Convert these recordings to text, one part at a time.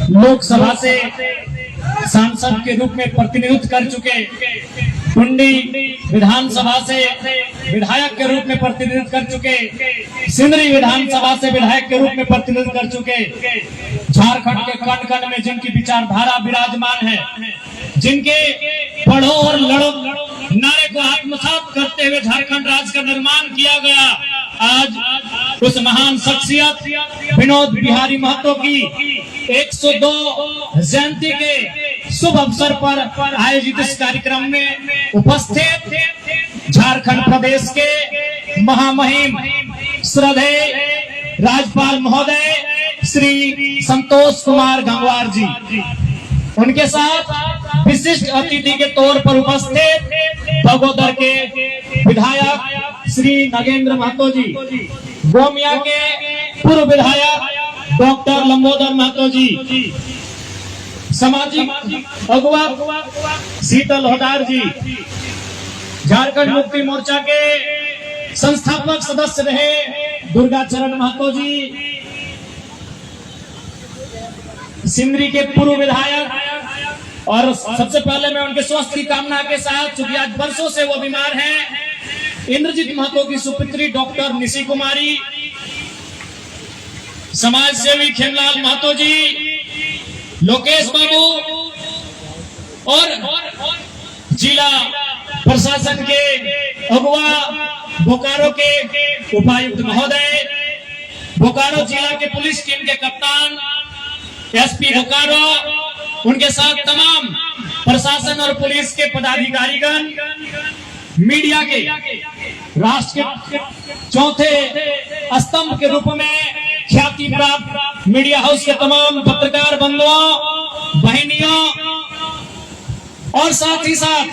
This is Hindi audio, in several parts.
लोकसभा से सांसद के रूप में प्रतिनिधित्व कर चुके, टुंडी विधानसभा से विधायक के रूप में प्रतिनिधित्व कर चुके, सिंदरी विधानसभा से विधायक के रूप में प्रतिनिधित्व कर चुके, झारखंड के कण कण में जिनकी विचारधारा विराजमान है, जिनके पढ़ो और लड़ो नारे को आत्मसात करते हुए झारखंड राज्य का निर्माण किया गया, आज उस महान शख्सियत विनोद बिहारी महतो की 102 जयंती के शुभ अवसर पर आयोजित इस कार्यक्रम में उपस्थित झारखंड प्रदेश के महामहिम श्रद्धेय राज्यपाल महोदय श्री संतोष कुमार गंगवार जी, उनके साथ विशिष्ट अतिथि के तौर पर उपस्थित बगोदर के विधायक श्री नागेंद्र महतो जी, गोमिया के पूर्व विधायक डॉक्टर लंबोदर महतो जी, सामाजिक अगुवा शीतल होदार जी, झारखंड मुक्ति मोर्चा के संस्थापक सदस्य रहे दुर्गा चरण महतो जी, सिंदरी के पूर्व विधायक, और सबसे पहले मैं उनके स्वास्थ्य की कामना के साथ, चूंकि आज वर्षों से वो बीमार हैं, इंद्रजीत महतो की सुपुत्री डॉक्टर निशी कुमारी, समाज सेवी खेमलाल महतो जी, लोकेश बाबू और जिला प्रशासन के अगुवा बोकारो के उपायुक्त महोदय, बोकारो जिला के पुलिस टीम के कप्तान एसपी बोकारो, उनके साथ तमाम प्रशासन और पुलिस के पदाधिकारीगण, मीडिया के राष्ट्र के चौथे स्तंभ के रूप में ख्याति प्राप्त मीडिया हाउस के तमाम पत्रकार बंधुओं बहनियों, और साथ ही साथ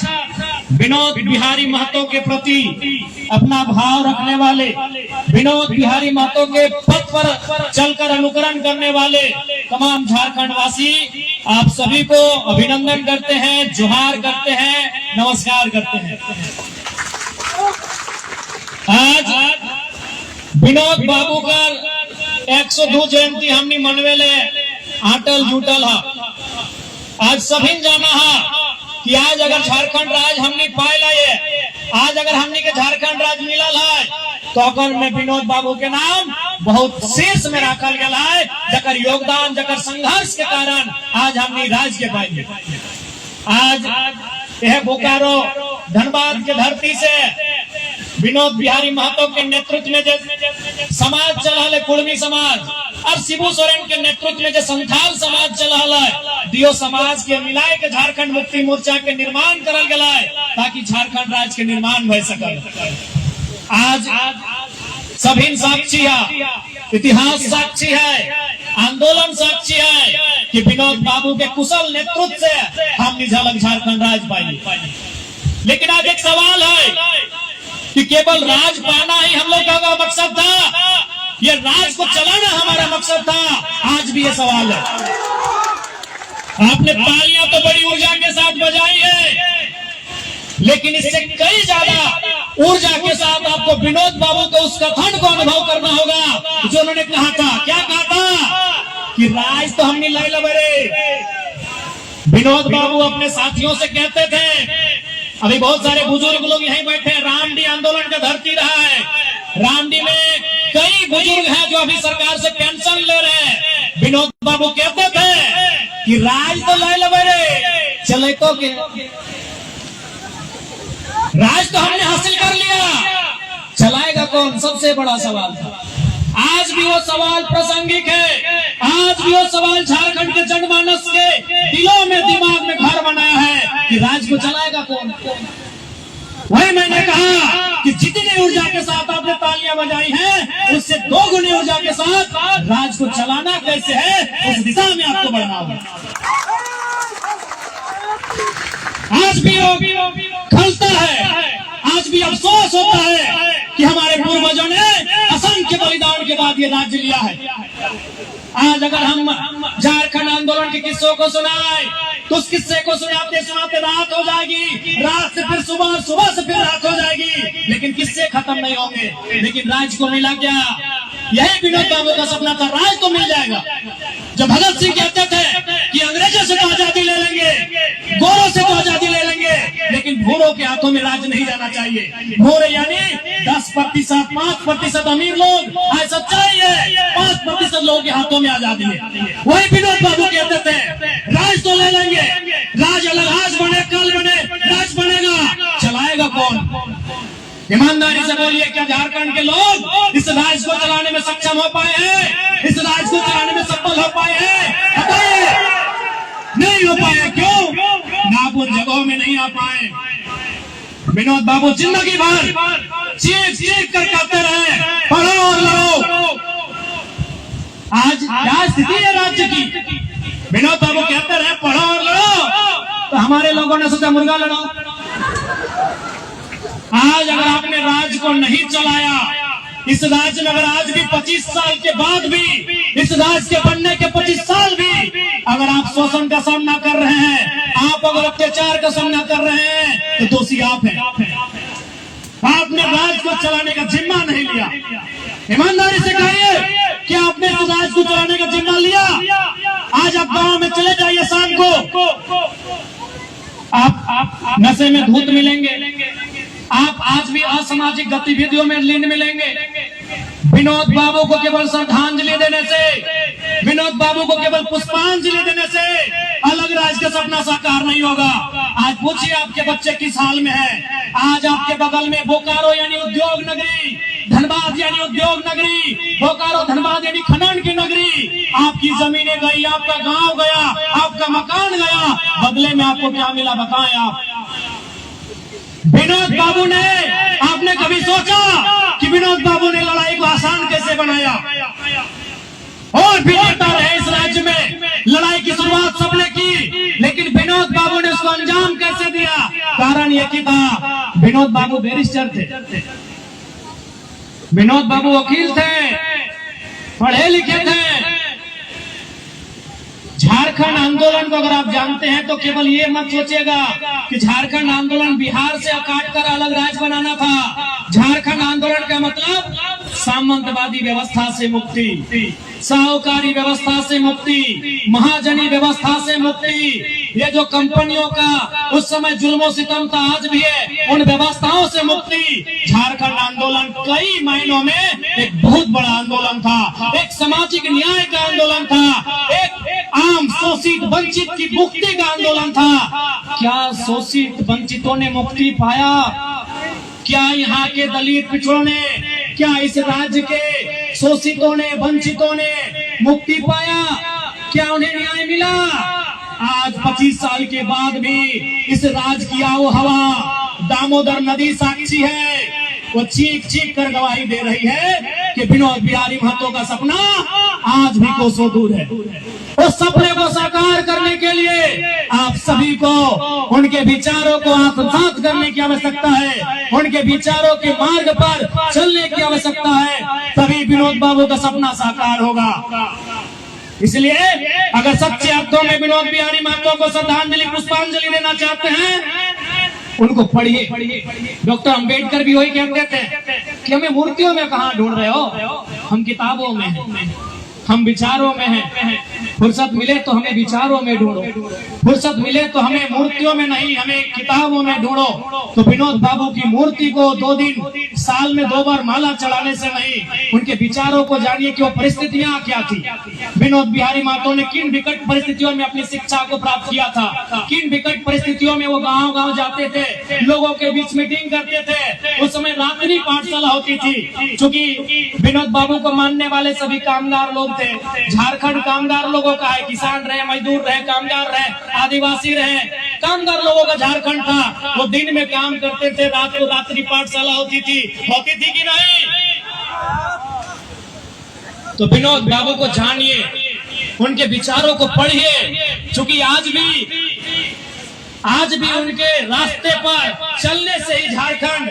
विनोद बिहारी महतो के प्रति अपना भाव रखने वाले, विनोद बिहारी महतो के पथ पर चलकर अनुकरण करने वाले तमाम झारखंड वासी, आप सभी को अभिनंदन करते हैं, जोहार करते हैं, नमस्कार करते हैं। आज विनोद बाबू का 102 जयंती हमने मनवेले आटल जुटल है। आज सभी जाना है कि आज अगर झारखंड राज हमने पाया है, आज अगर हमने के झारखंड राज मिलल है, तो अगर में विनोद बाबू के नाम बहुत शीर्ष में रखल गया है, जकर योगदान, जकर संघर्ष के कारण आज हमने राज के पाए। आज यह बोकारो धनबाद के धरती से विनोद बिहारी महतो के नेतृत्व में जो समाज चला है, कुर्मी समाज, और शिबू सोरेन के नेतृत्व में जो संथाल समाज चला है, दियो समाज के मिलाए के झारखंड मुक्ति मोर्चा के निर्माण करल गया है, ताकि झारखंड राज्य के निर्माण हो सके। आज सभी साक्षी है, इतिहास साक्षी है, आंदोलन साक्षी है कि विनोद बाबू के कुशल नेतृत्व से हमने झलक झारखंड राज पाई। लेकिन आज एक सवाल है कि केवल राज पाना ही हम लोग का मकसद था, ये राज को चलाना हमारा मकसद था। आज भी ये सवाल है। आपने तालियां तो बड़ी ऊर्जा के साथ बजाई है, लेकिन इससे कई ज्यादा ऊर्जा के साथ आपको विनोद बाबू को उस कथन को अनुभव करना होगा जो उन्होंने कहा था। क्या कहा था कि राज तो हमने लाई लबरे। विनोद बाबू अपने साथियों से कहते थे, अभी बहुत सारे बुजुर्ग लोग यहीं बैठे हैं, रामडी आंदोलन का धरती रहा है, रामडी में कई बुजुर्ग हैं जो अभी सरकार से पेंशन ले रहे हैं। विनोद बाबू कहते थे कि राज तो लाई लबरे, चले तो के राज तो हमने हासिल कर लिया, चलाएगा कौन, सबसे बड़ा सवाल था। आज भी वो सवाल प्रासंगिक है, आज भी वो सवाल झारखंड के जनमानस के दिलों में, दिमाग में घर बनाया है कि राज को चलाएगा कौन। वही मैंने कहा कि जितनी ऊर्जा के साथ आपने तालियां बजाई हैं, उससे 2 गुनी ऊर्जा के साथ राज को चलाना कैसे है, उस दिशा में आपको बढ़ना होगा। आज भी खलता है, आज भी अफसोस होता है कि हमारे पूर्वजों ने असंख्य बलिदान के बाद ये राज्य लिया है। आज अगर हम झारखंड आंदोलन के किस्सों को सुनाए तो उस किस्से को सुनाते सुनाते रात हो जाएगी, रात से फिर सुबह, सुबह से फिर रात हो जाएगी, लेकिन किस्से खत्म नहीं होंगे। लेकिन राज को मिला क्या? यही विनोद बाबू का सपना था, राज तो मिल जाएगा। जब भगत सिंह कहते थे भूखों के हाथों में राज नहीं जाना चाहिए। भोरे यानी 10%, 5% अमीर लोग, आज सच्चाई है 5% लोगों के हाथों में आजादी है। वही विनोद बाबू कहते थे राज तो ले लेंगे, राज अलग आज बने कल बने, राज बनेगा, चलाएगा कौन? ईमानदारी से बोलिए, क्या झारखंड के लोग इस राज्य को चलाने में सक्षम हो पाए हैं? इस राज्य को चलाने में सफल हो पाए हैं? बताइए, नहीं हो पाए। क्यों? ना उन जगहों में नहीं आ पाए। विनोद बाबू जिंदगी भर चीख चीख कर कहते रहे पढ़ो और लड़ो। आज क्या स्थिति है राज्य की? विनोद बाबू कहते रहे पढ़ो और लड़ो, तो हमारे लोगों ने सोचा मुर्गा लड़ो। आज अगर आपने राज्य को नहीं चलाया, इस राज्य में अगर आज भी 25 साल के बाद भी, इस राज्य के बनने के 25 साल भी अगर आप शोषण का सामना कर रहे हैं, आप अगर अत्याचार का सामना कर रहे हैं, तो दोषी आप हैं। आपने राज्य को चलाने का जिम्मा नहीं लिया। ईमानदारी से कहिए कि आपने इस राज्य को चलाने का जिम्मा लिया। आज आप गांव में चले जाइए, शाम को आप नशे में धूत मिलेंगे, आप आज भी असामाजिक गतिविधियों में लीन मिलेंगे। विनोद बाबू को केवल श्रद्धांजलि देने से, विनोद बाबू को केवल पुष्पांजलि देने से अलग राज्य का सपना साकार नहीं होगा। आज पूछिए आपके बच्चे किस हाल में है। आज आपके बगल में बोकारो यानी उद्योग नगरी, धनबाद यानी उद्योग नगरी, बोकारो धनबाद यानी खनन की नगरी, आपकी जमीनें गई, आपका गांव गया, आपका मकान गया, बदले में आपको क्या मिला बताएं आप? विनोद बाबू ने, आपने कभी सोचा कि विनोद बाबू ने लड़ाई को आसान कैसे बनाया? और भी नेता रहे इस राज्य में, लड़ाई की शुरुआत सबने की, लेकिन विनोद बाबू ने उसको अंजाम कैसे दिया? कारण यह कि था विनोद बाबू बैरिस्टर थे, विनोद बाबू वकील थे, पढ़े लिखे थे। झारखंड आंदोलन को अगर आप जानते हैं तो केवल ये मत सोचिएगा कि झारखंड आंदोलन बिहार से काट कर अलग राज्य बनाना था। झारखंड आंदोलन का मतलब सामंतवादी व्यवस्था से मुक्ति, साहूकारी व्यवस्था से मुक्ति, महाजनी व्यवस्था से मुक्ति। ये जो कंपनियों का उस समय जुल्मो सितम था, आज भी है, उन व्यवस्थाओं से मुक्ति। झारखंड आंदोलन कई मायनों में एक बहुत बड़ा आंदोलन था, एक सामाजिक न्याय का आंदोलन था, एक आम शोषित वंचित की मुक्ति का आंदोलन था। क्या शोषित वंचितों ने मुक्ति पाया? क्या यहाँ के दलित पिछड़ों ने, क्या इस राज्य के शोषितों ने, वंचितों ने मुक्ति पाया? क्या उन्हें न्याय मिला? आज 25 साल के बाद भी इस राज्य की आओ हवा, दामोदर नदी साक्षी है, वो चीख चीख कर गवाही दे रही है कि विनोद बिहारी महतो का सपना आज भी कोसों दूर है। उस सपने को साकार करने के लिए आप सभी को उनके विचारों को आत्मसात करने की आवश्यकता है, उनके विचारों के मार्ग पर चलने की आवश्यकता है, तभी विनोद बाबू का सपना साकार होगा। इसलिए अगर सच्चे अर्थों में विनोद बिहारी महतो को श्रद्धांजलि पुष्पांजलि देना चाहते हैं, उनको पढ़िए। डॉक्टर अंबेडकर भी वही कहते थे कि हमें मूर्तियों में कहाँ ढूंढ रहे हो, हम किताबों में हैं, हम विचारों में हैं। फुर्सत मिले तो हमें विचारों में ढूंढो, फुर्सत मिले तो हमें मूर्तियों में नहीं, हमें किताबों में ढूंढो। तो विनोद बाबू की मूर्ति को 2 दिन साल में 2 बार माला चढ़ाने से नहीं, उनके विचारों को जानिए कि वो परिस्थितियां क्या थी। विनोद बिहारी महतो ने किन विकट परिस्थितियों में अपनी शिक्षा को प्राप्त किया था, किन विकट परिस्थितियों में वो गाँव-गाँव जाते थे, लोगों के बीच मीटिंग करते थे। उस समय रात्रि पाठशाला होती थी, क्योंकि विनोद बाबू को मानने वाले सभी कामगार लोग थे। झारखंड कामगार लोगों का है, किसान रहे, मजदूर रहे, कामगार रहे, आदिवासी रहे, कामगार लोगों का झारखंड था। वो दिन में काम करते थे, रात को रात्रि पाठशाला होती थी कि नहीं? तो विनोद बाबू को जानिए, उनके विचारों को पढ़िए, क्योंकि आज भी उनके रास्ते पर चलने से ही झारखंड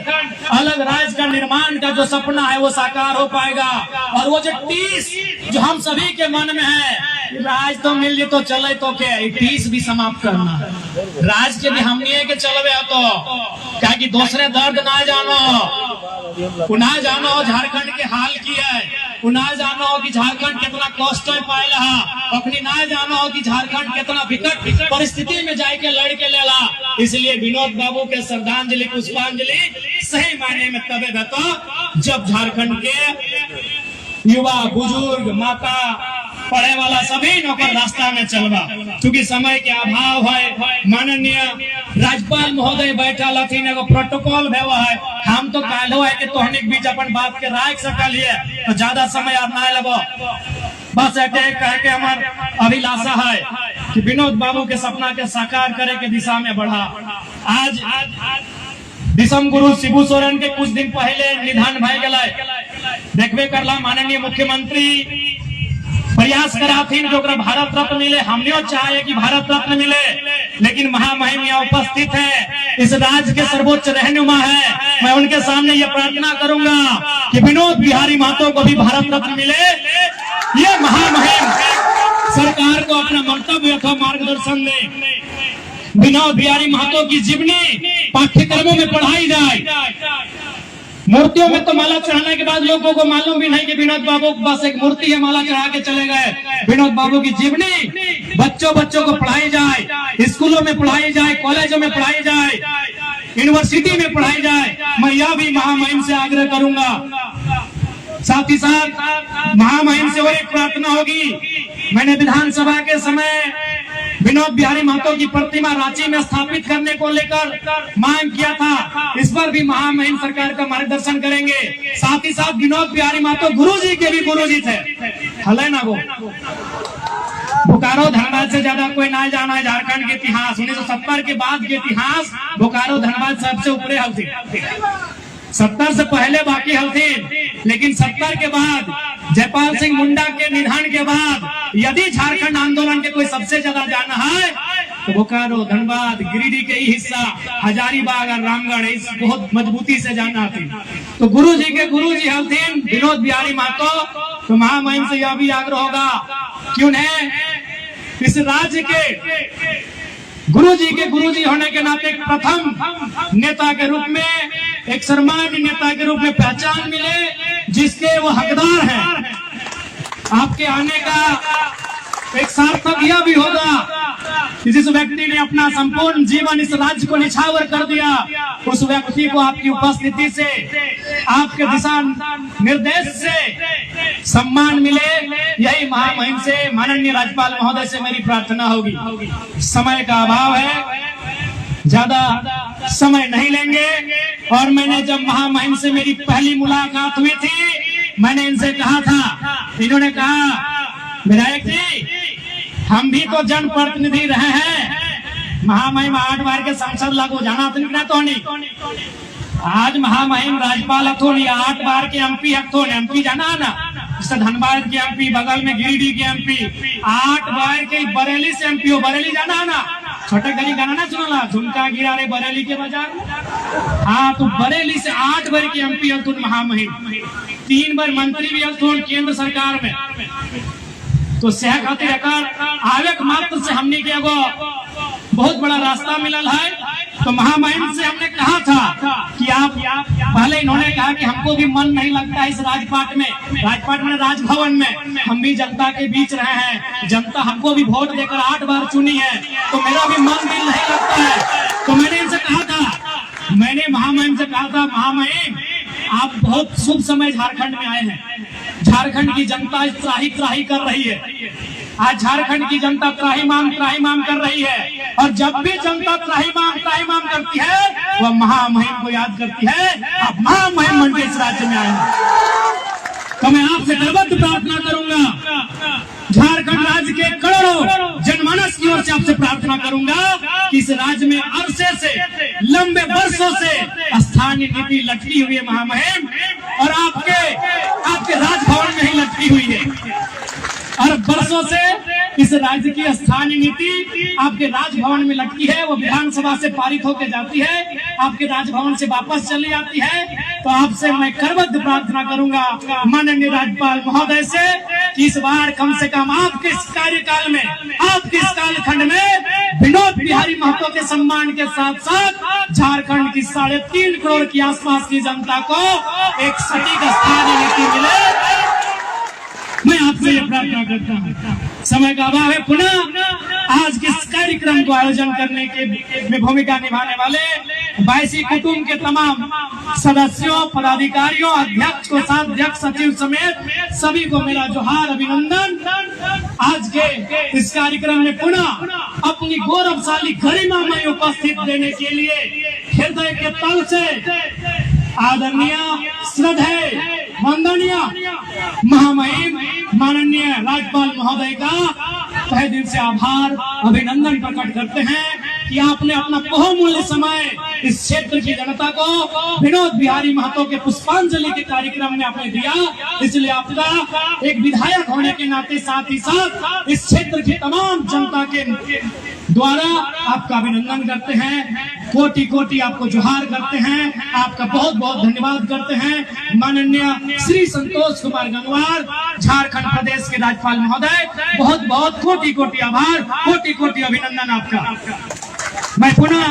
अलग राज्य का निर्माण का जो सपना है वो साकार हो पाएगा। और वो जो टीस जो हम सभी के मन में है, राज तो मिल जी तो चले तो क्या पीस भी समाप्त करना राज के भी हमनी है के चलवे तो क्या कि दूसरे दर्द ना जानो ना जानो झारखंड के हाल की है ना जानो कि झारखंड कितना कष्ट पाए अपनी ना जानो कि झारखंड कितना विकट परिस्थिति में जाके लड़ के लेला। इसलिए विनोद बाबू के श्रद्धांजलि पुष्पांजलि सही मायने में तबे देता जब झारखंड के युवा बुजुर्ग माता पढ़े वाला सभी नौकर रास्ता में चलवा। क्योंकि समय के अभाव है माननीय राज्यपाल महोदय बैठा लथिन एगो प्रोटोकॉल भेवा है हम तो कालो है कि तोहनिक बीच अपन बात के राख सकल है तो ज्यादा समय आप ना लेबो। बस अटैक कह के हमार अभिलाषा है कि विनोद बाबू के सपना के साकार करे के दिशा में बढ़ा। आज विषम गुरु शिबू सोरेन के कुछ दिन पहले निधन भय गए देखबे करला। माननीय मुख्यमंत्री प्रयास कराथीन जो भारत रत्न मिले हमने चाहे कि भारत रत्न मिले लेकिन महामहिम यहाँ उपस्थित है इस राज्य के सर्वोच्च रहनुमा है। मैं उनके सामने ये प्रार्थना करूंगा कि विनोद बिहारी महतो को भी भारत रत्न मिले। ये महामहिम सरकार को अपना मंतव्य अथवा मार्गदर्शन दे। विनोद बिहारी महतो की जीवनी पाठ्यक्रमों में पढ़ाई जाए। मूर्तियों में तो माला चढ़ाने के बाद लोगों को मालूम भी नहीं कि विनोद बाबू बस एक मूर्ति है माला चढ़ा के चले गए। विनोद बाबू की जीवनी बच्चों को पढ़ाई जाए, स्कूलों में पढ़ाई जाए, कॉलेजों में पढ़ाई जाए, यूनिवर्सिटी में पढ़ाई जाए। मैं यह भी महामहिम से आग्रह करूंगा। साथ ही साथ महामहिम से और एक प्रार्थना होगी। मैंने विधानसभा के समय विनोद बिहारी महतो की प्रतिमा रांची में स्थापित करने को लेकर मांग किया था। इस पर भी महामहिम सरकार का मार्गदर्शन करेंगे। साथ ही साथ विनोद बिहारी महतो गुरुजी के भी गुरुजी थे हले ना वो बोकारो धनबाद से ज्यादा कोई ना जाना है झारखंड के इतिहास 1970 के बाद के इतिहास बोकारो धनबाद सबसे ऊपरे हलती 70 से पहले बाकी हलथीन लेकिन 70 के बाद जयपाल सिंह मुंडा के निधन के बाद यदि झारखंड आंदोलन के कोई सबसे ज्यादा जाना है तो बोकारो धनबाद गिरिडीह के ही हिस्सा हजारीबाग और रामगढ़ इस बहुत मजबूती से जाना थी। तो गुरु जी के गुरु जी हलथीन विनोद बिहारी महतो। तो महामहिम से यह भी आग्रह होगा कि उन्हें इस राज्य के गुरुजी होने के नाते प्रथम नेता के रूप में एक सम्मान्य नेता के रूप में पहचान मिले जिसके वो हकदार हैं। आपके आने का एक सार्थक यह भी होगा कि जिस व्यक्ति ने अपना संपूर्ण जीवन इस राज्य को निछावर कर दिया उस व्यक्ति को आपकी उपस्थिति से आपके दिशा निर्देश से सम्मान मिले। यही महामहिम से माननीय राज्यपाल महोदय से मेरी प्रार्थना होगी। समय का अभाव है ज्यादा समय नहीं लेंगे। और मैंने जब महामहिम से मेरी पहली मुलाकात हुई थी मैंने इनसे कहा था, इन्होंने कहा विधायक जी हम भी तो जनप्रतिनिधि रहे हैं। महामहिम 8 बार के सांसद लागू जाना तो नहीं आज महामहिम राज्यपाल अथोनी 8 बार के एमपी एमपी जाना ना धनबाद के एमपी बगल में गिरिडीह के एमपी 8 बार के बरेली से एमपी हो बरेली जाना ना छोटे गली गाना ना सुनला झुमका गिरा रे बरेली के बाजार। हाँ तो बरेली से 8 बार के एमपी हलथुन महामहिम 3 बार मंत्री भी हलथुन केंद्र सरकार में। तो सह खातिर आवे मात्र से हमने के एगो बहुत बड़ा रास्ता मिलल है। तो महामहिम से हमने कहा था कि आप पहले इन्होंने कहा कि हमको भी मन नहीं लगता इस राजपाट में राजभवन में हम भी जनता के बीच रहे हैं। जनता हमको भी वोट देकर 8 बार चुनी है तो मेरा भी मन दिल नहीं लगता है। तो मैंने इनसे कहा था महामहिम से कहा था महामहिम आप बहुत शुभ समय झारखंड में आए हैं। झारखंड की जनता त्राही कर रही है। आज झारखंड की जनता त्राहीमाम कर रही है और जब भी जनता त्राहीमाम करती है वह महामहिम को याद करती है। आप महामहिम बन के इस राज्य में आए तो मैं आपसे दरबद्ध प्रार्थना करूंगा झारखंड राज्य के करोड़ों जनमानस की ओर से आपसे प्रार्थना करूंगा कि इस राज्य में अरसे से लंबे वर्षों से स्थानीय नीति लटकी हुई है महामहिम और आपके राजभवन में ही लटकी हुई है। और बरसों से इस राज्य की स्थानीय नीति आपके राजभवन में लटकी है, वो विधानसभा से पारित होकर जाती है, आपके राजभवन से वापस चली आती है। तो आपसे मैं करबद्ध प्रार्थना करूंगा माननीय राज्यपाल महोदय से कि इस बार कम से कम आपके इस कार्यकाल में, आपके इस कालखंड में विनोद बिहारी महतो के सम्मान के साथ साथ झारखंड की 3.5 करोड़ की आसपास की जनता को एक सटीक स्थानीय नीति मिले। मैं आपसे ये प्रार्थना करता हूँ। समय का अभाव है, पुनः आज के इस कार्यक्रम को आयोजन करने के में भूमिका निभाने वाले बायसी कुटुंब के तमाम सदस्यों, पदाधिकारियों, अध्यक्ष, कोषाध्यक्ष, सचिव समेत सभी को मेरा जोहार, अभिनंदन। आज के इस कार्यक्रम में पुनः अपनी गौरवशाली गरिमामय उपस्थित देने के लिए हृदय के तल से आदरणीय, श्रद्धेय, वंदनीय, महामहिम माननीय राज्यपाल महोदय का तहे दिल से आभार, अभिनंदन प्रकट करते हैं कि आपने अपना बहुमूल्य समय इस क्षेत्र की जनता को विनोद बिहारी महतो के पुष्पांजलि के कार्यक्रम में आपने दिया। इसलिए आपका एक विधायक होने के नाते साथ ही साथ इस क्षेत्र की तमाम जनता के द्वारा आपका अभिनंदन करते हैं, कोटि कोटि आपको जोहार करते हैं, आपका बहुत बहुत धन्यवाद करते हैं। माननीय श्री संतोष कुमार गंगवार, झारखंड प्रदेश के राज्यपाल महोदय, बहुत बहुत कोटि कोटि आभार, कोटि कोटि अभिनंदन आपका। मैं पुनः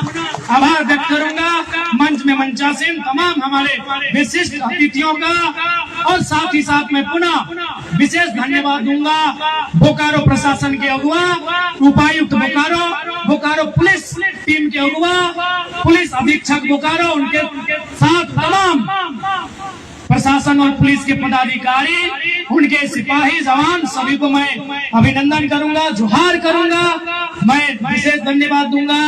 आभार व्यक्त करूंगा मंच में मंचासीन तमाम हमारे विशिष्ट अतिथियों का, और साथ ही साथ मैं पुनः विशेष धन्यवाद दूंगा बोकारो प्रशासन के अगुआ, उपायुक्त बोकारो पुलिस टीम के अगुआ, पुलिस अधीक्षक बोकारो, उनके साथ तमाम प्रशासन और पुलिस के पदाधिकारी, उनके सिपाही जवान, सभी को मैं अभिनंदन करूंगा, जोहार करूंगा। मैं विशेष धन्यवाद दूंगा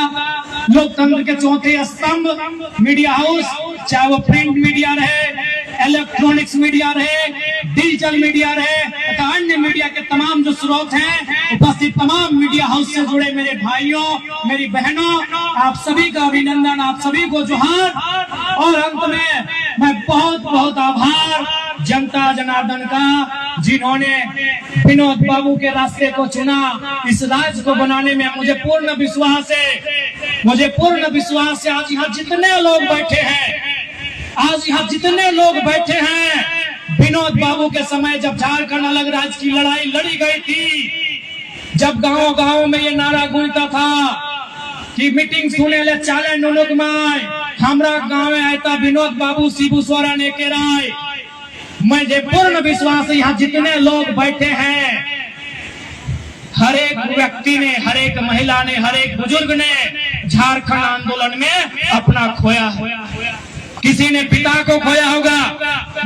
लोकतंत्र के चौथे स्तंभ मीडिया हाउस, चाहे वो प्रिंट मीडिया रहे, इलेक्ट्रॉनिक्स मीडिया रहे, डिजिटल मीडिया रहे, तथा अन्य मीडिया के तमाम जो स्रोत हैं, उपस्थित तमाम मीडिया हाउस से जुड़े मेरे भाइयों, मेरी बहनों, आप सभी का अभिनंदन, आप सभी को जोहार। और अंत में मैं बहुत बहुत आभार जनता जनार्दन का, जिन्होंने विनोद बाबू के रास्ते को चुना। इस राज्य को बनाने में मुझे पूर्ण विश्वास है, आज यहाँ जितने लोग बैठे हैं, विनोद बाबू के समय जब झारखंड अलग राज्य की लड़ाई लड़ी गई थी, जब गांव में ये नारा गूंजता था कि मीटिंग सुने ले चाले नुनुक माय, हमरा गाँव में आयता विनोद बाबू शिबू सोरेन के राय। मुझे पूर्ण विश्वास है यहाँ जितने लोग बैठे हैं, हर एक व्यक्ति ने, हर एक महिला ने, हर एक बुजुर्ग ने झारखंड आंदोलन में अपना खोया है। किसी ने पिता को खोया होगा,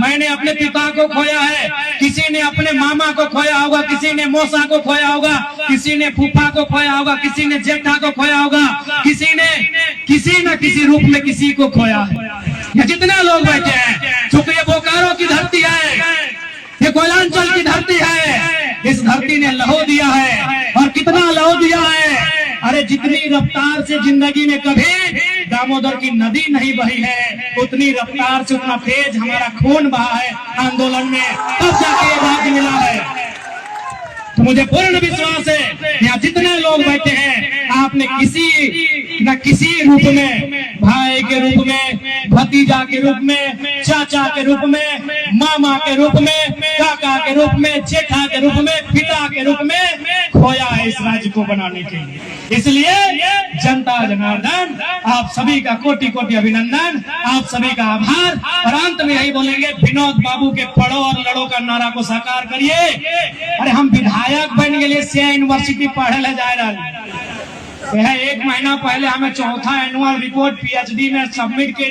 मैंने अपने पिता को खोया है, किसी ने अपने मामा को खोया होगा, किसी ने मौसा को खोया होगा, किसी ने फूफा को खोया होगा, किसी ने जेठा को खोया होगा, किसी ने किसी न किसी रूप में किसी को खोया है। ये जितने लोग बैठे हैं, चूंकि ये बोकारो की धरती है, ये कोयलांचल की धरती है, इस धरती ने लहू दिया है, और कितना लहू दिया है। अरे जितनी रफ्तार से जिंदगी में कभी दामोदर की नदी नहीं बही है, उतनी रफ्तार से, उतना तेज हमारा खून बहा है आंदोलन में, तब जाके ये राज्य मिला है। तो मुझे पूर्ण विश्वास है यहाँ जितने लोग बैठे हैं, आपने किसी न किसी रूप में, भाई के रूप में, भतीजा के रूप में, चाचा के रूप में, मामा के रूप में, काका के रूप में, जेठा के रूप में, पिता के रूप में खोया है इस राज्य को बनाने के लिए। इसलिए जनता जनार्दन, आप सभी का कोटि कोटि अभिनंदन, आप सभी का आभार। और अंत में यही बोलेंगे, विनोद बाबू के पढ़ो और लड़ो का नारा को साकार करिए। अरे हम विधायक बन गए, सिया यूनिवर्सिटी पढ़े ले जा रहा है। एक महीना पहले हमें चौथा एनुअल रिपोर्ट पीएचडी में सबमिट कर,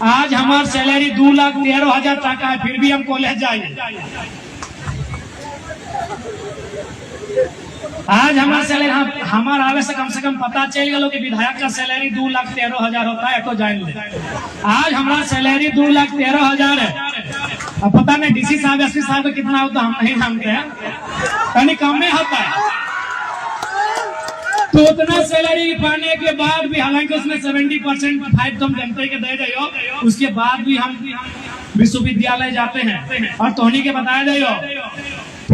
आज हमारी सैलरी 2,13,000 टका है, फिर भी हम कॉलेज जाए। आज हमारा सैलरी, हमारा आगे से कम पता चल गया कि विधायक का सैलरी 2,13,000 होता है, तो जान ले। आज हमारा सैलरी 2,13,000 है। अब पता नहीं डीसी साहब, एसपी साहब कितना होता हम नहीं जानते हैं, यानी कम में होता है। तो उतना सैलरी पाने के बाद भी, हालांकि उसमें 70% तुम जनता के दे रहे हो, उसके बाद भी हम विश्वविद्यालय जाते हैं और तोहनी के बताया दे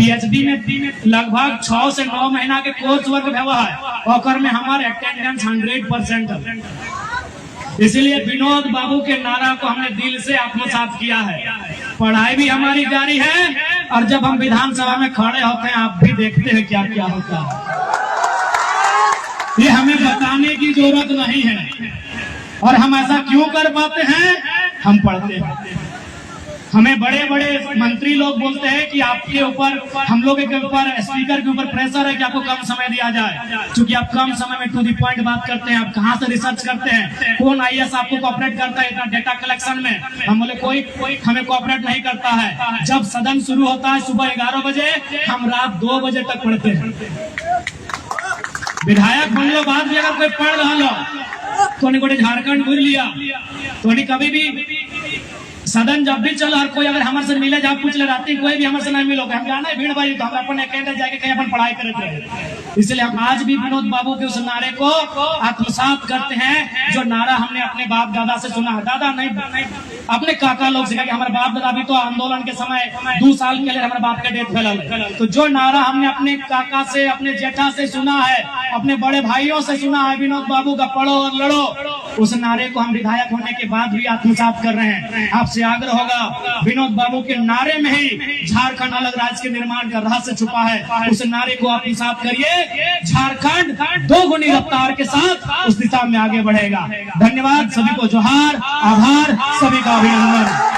पीएचडी में लगभग 6 से 9 महीना के कोर्स वर्क भेवा है, ओकर में हमारे अटेंडेंस 100%। इसलिए विनोद बाबू के नारा को हमने दिल से आत्मसात किया है। पढ़ाई भी हमारी जारी है और जब हम विधानसभा में खड़े होते हैं आप भी देखते हैं क्या क्या होता है। ये हमें बताने की जरूरत नहीं है। और हम ऐसा क्यों कर पाते हैं? हम पढ़ते हैं। हमें बड़े बड़े मंत्री लोग बोलते हैं कि आपके ऊपर, हम लोग के ऊपर, स्पीकर के ऊपर प्रेशर है कि आपको कम समय दिया जाए, क्योंकि आप कम समय में टू द पॉइंट बात करते हैं। आप कहाँ से रिसर्च करते हैं? कौन आईएएस आपको कोऑपरेट करता है इतना डेटा कलेक्शन में? हम बोले कोई हमें कोऑपरेट नहीं करता है। जब सदन शुरू होता है सुबह 11 बजे, हम रात 2 बजे तक पढ़ते हैं। विधायक बनने बाद भी अगर कोई पढ़ रहा लो तो कोई झारखंड घूर लिया तो कभी भी सदन जब भी चल, हर कोई अगर हमारे से मिले, जब पूछ ले राती कोई भी हमारे से नहीं मिलोगे, हम जाना है भीड़ भाई, तो हम अपन अकेले जाके कहीं अपन पढ़ाई करते हैं। इसलिए हम आज भी विनोद बाबू के उस नारे को आत्मसात करते हैं, जो नारा हमने अपने बाप दादा से सुना है। दादा नहीं, अपने काका लोग से, हमारे बाप दादा भी तो आंदोलन के समय 2 साल के लिए हमारे बाप के डेथ फैला, तो जो नारा हमने अपने काका से, अपने जेठा से सुना है, अपने बड़े भाइयों से सुना है, विनोद बाबू का पढ़ो और लड़ो, उस नारे को हम विधायक होने के बाद भी आत्मसात कर रहे हैं। आपसे आग्रह होगा, विनोद बाबू के नारे में ही झारखंड अलग राज्य के निर्माण का रहस्य छुपा है। उस नारे को आत्मसात करिए, झारखंड 2 गुनी रफ्तार के साथ उस दिशा में आगे बढ़ेगा। धन्यवाद, सभी को जोहार, आभार, सभी का अभिनंदन।